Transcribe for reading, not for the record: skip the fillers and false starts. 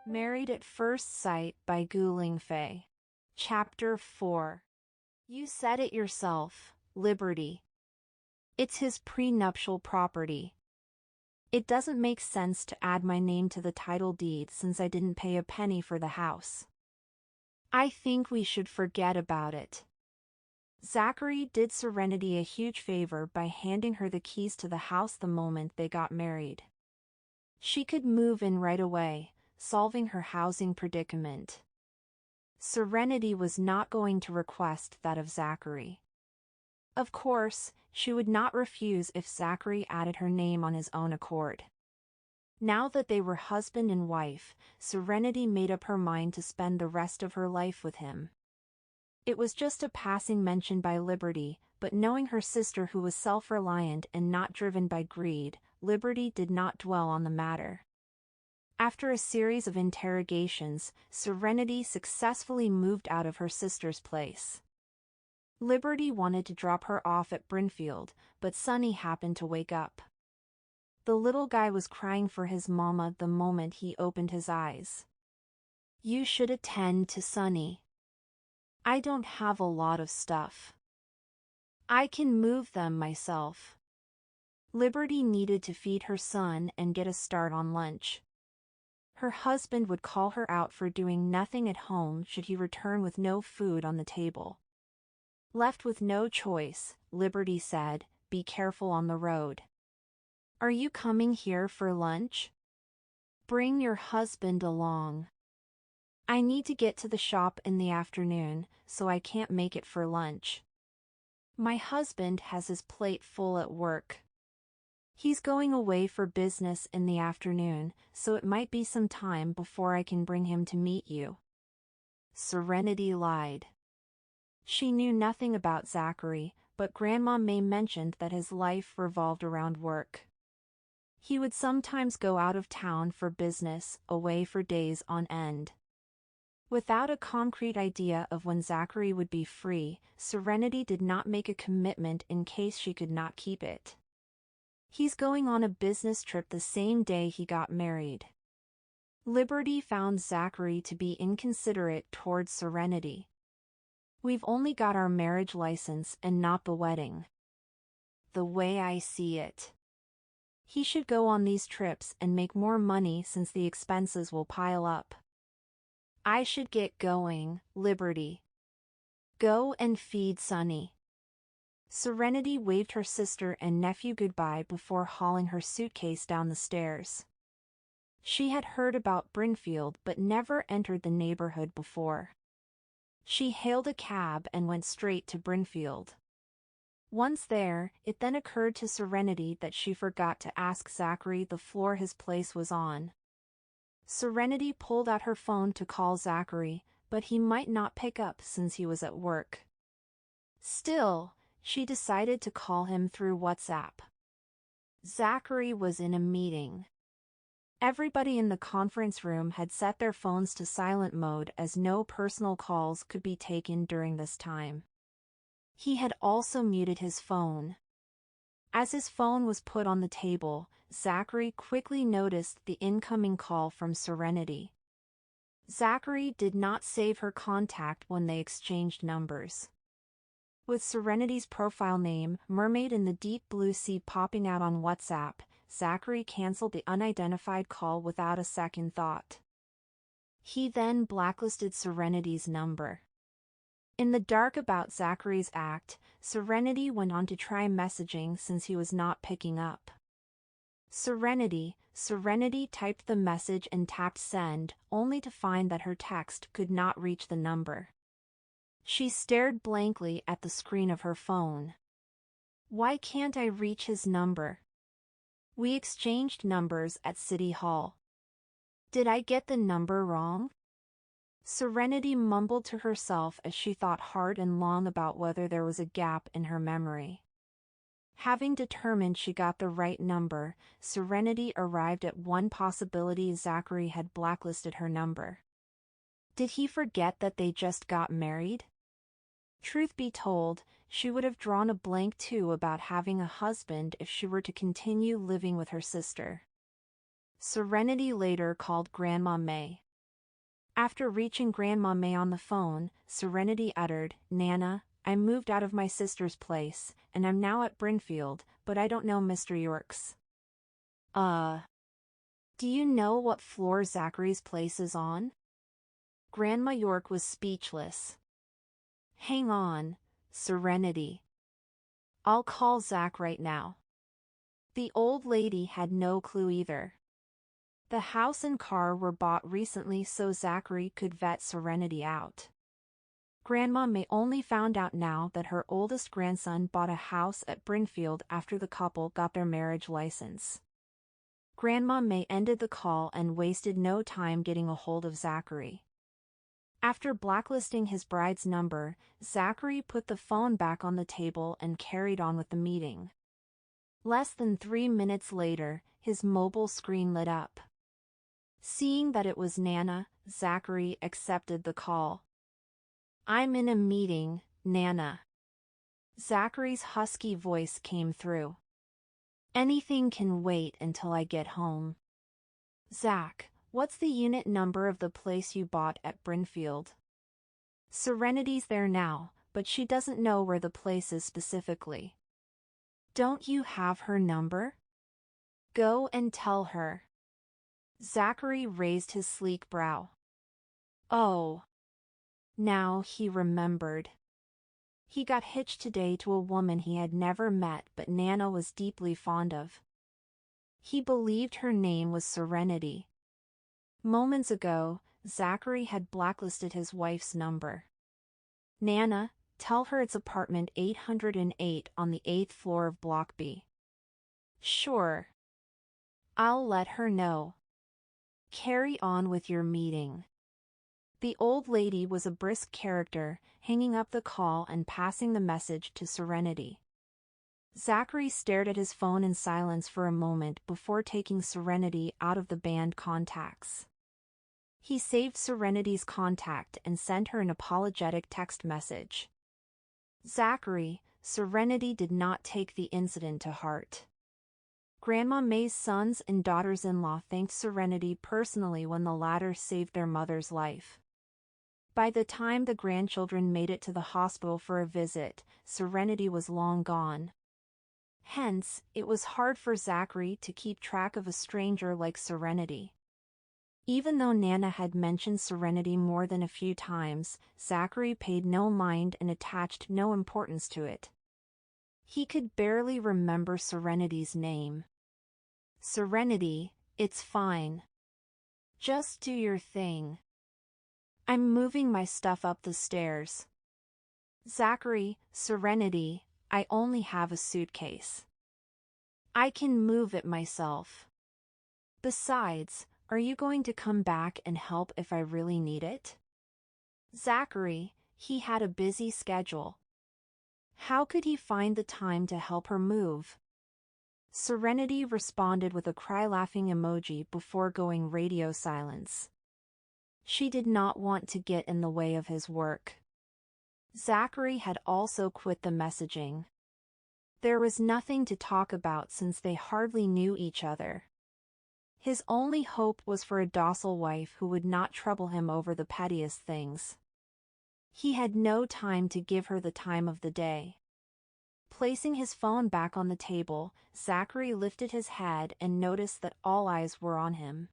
Married at First Sight by Gu Lingfei. Chapter 4. You said it yourself, Liberty. It's his prenuptial property. It doesn't make sense to add my name to the title deed since I didn't pay a penny for the house. I think we should forget about it. Zachary did Serenity a huge favor by handing her the keys to the house the moment they got married. She could move in right away, solving her housing predicament. Serenity was not going to request that of Zachary. Of course, she would not refuse if Zachary added her name on his own accord. Now that they were husband and wife, Serenity made up her mind to spend the rest of her life with him. It was just a passing mention by Liberty, but knowing her sister who was self-reliant and not driven by greed, Liberty did not dwell on the matter. After a series of interrogations, Serenity successfully moved out of her sister's place. Liberty wanted to drop her off at Brinfield, but Sonny happened to wake up. The little guy was crying for his mama the moment he opened his eyes. You should attend to Sonny. I don't have a lot of stuff. I can move them myself. Liberty needed to feed her son and get a start on lunch. Her husband would call her out for doing nothing at home should he return with no food on the table. Left with no choice, Liberty said, "Be careful on the road." Are you coming here for lunch? Bring your husband along. I need to get to the shop in the afternoon, so I can't make it for lunch. My husband has his plate full at work. He's going away for business in the afternoon, so it might be some time before I can bring him to meet you. Serenity lied. She knew nothing about Zachary, but Grandma May mentioned that his life revolved around work. He would sometimes go out of town for business, away for days on end. Without a concrete idea of when Zachary would be free, Serenity did not make a commitment in case she could not keep it. He's going on a business trip the same day he got married. Liberty found Zachary to be inconsiderate towards Serenity. We've only got our marriage license and not the wedding. The way I see it. He should go on these trips and make more money since the expenses will pile up. I should get going, Liberty. Go and feed Sonny. Serenity waved her sister and nephew goodbye before hauling her suitcase down the stairs. She had heard about Brinfield but never entered the neighborhood before. She hailed a cab and went straight to Brinfield. Once there, it then occurred to Serenity that she forgot to ask Zachary the floor his place was on. Serenity pulled out her phone to call Zachary, but he might not pick up since he was at work. Still, she decided to call him through WhatsApp. Zachary was in a meeting. Everybody in the conference room had set their phones to silent mode as no personal calls could be taken during this time. He had also muted his phone. As his phone was put on the table, Zachary quickly noticed the incoming call from Serenity. Zachary did not save her contact when they exchanged numbers. With Serenity's profile name, Mermaid in the Deep Blue Sea, popping out on WhatsApp, Zachary canceled the unidentified call without a second thought. He then blacklisted Serenity's number. In the dark about Zachary's act, Serenity went on to try messaging since he was not picking up. Serenity typed the message and tapped send, only to find that her text could not reach the number. She stared blankly at the screen of her phone. Why can't I reach his number? We exchanged numbers at City Hall. Did I get the number wrong? Serenity mumbled to herself as she thought hard and long about whether there was a gap in her memory. Having determined she got the right number, Serenity arrived at one possibility: Zachary had blacklisted her number. Did he forget that they just got married? Truth be told, she would have drawn a blank too about having a husband if she were to continue living with her sister. Serenity later called Grandma May. After reaching Grandma May on the phone, Serenity uttered, "Nana, I moved out of my sister's place, and I'm now at Brinfield, but I don't know Mr. York's." Do you know what floor Zachary's place is on?" Grandma York was speechless. "Hang on, Serenity. I'll call Zach right now." The old lady had no clue either. The house and car were bought recently so Zachary could vet Serenity out. Grandma May only found out now that her oldest grandson bought a house at Brinfield after the couple got their marriage license. Grandma May ended the call and wasted no time getting a hold of Zachary. After blacklisting his bride's number, Zachary put the phone back on the table and carried on with the meeting. Less than 3 minutes later, his mobile screen lit up. Seeing that it was Nana, Zachary accepted the call. "I'm in a meeting, Nana." Zachary's husky voice came through. "Anything can wait until I get home." "Zach, what's the unit number of the place you bought at Brinfield?" "Serenity's there now, but she doesn't know where the place is specifically." "Don't you have her number?" "Go and tell her." Zachary raised his sleek brow. Oh. Now he remembered. He got hitched today to a woman he had never met but Nana was deeply fond of. He believed her name was Serenity. Moments ago, Zachary had blacklisted his wife's number. "Nana, tell her it's apartment 808 on the 8th floor of Block B." "Sure. I'll let her know. Carry on with your meeting." The old lady was a brisk character, hanging up the call and passing the message to Serenity. Zachary stared at his phone in silence for a moment before taking Serenity out of the banned contacts. He saved Serenity's contact and sent her an apologetic text message. Zachary, Serenity did not take the incident to heart. Grandma May's sons and daughters-in-law thanked Serenity personally when the latter saved their mother's life. By the time the grandchildren made it to the hospital for a visit, Serenity was long gone. Hence, it was hard for Zachary to keep track of a stranger like Serenity. Even though Nana had mentioned Serenity more than a few times, Zachary paid no mind and attached no importance to it. He could barely remember Serenity's name. "Serenity, it's fine. Just do your thing. I'm moving my stuff up the stairs." "Zachary, Serenity, I only have a suitcase. I can move it myself. Besides, are you going to come back and help if I really need it?" Zachary, he had a busy schedule. How could he find the time to help her move? Serenity responded with a cry-laughing emoji before going radio silence. She did not want to get in the way of his work. Zachary had also quit the messaging. There was nothing to talk about since they hardly knew each other. His only hope was for a docile wife who would not trouble him over the pettiest things. He had no time to give her the time of the day. Placing his phone back on the table, Zachary lifted his head and noticed that all eyes were on him.